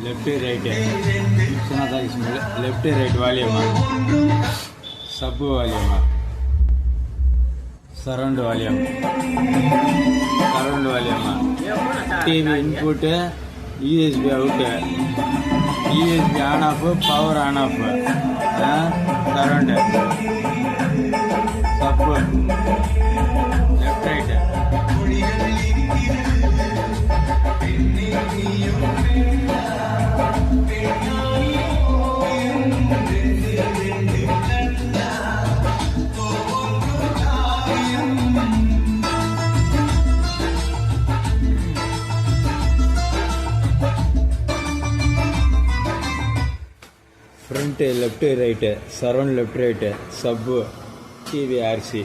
Left right சின்னதாக left right வால்யூமா, sub வால்யூமா, சரௌண்ட் வால்யூமா, TV input, USB out, USB on off, power on off, surround, sub, left right. Front left right, surround left right, sub, TV RC.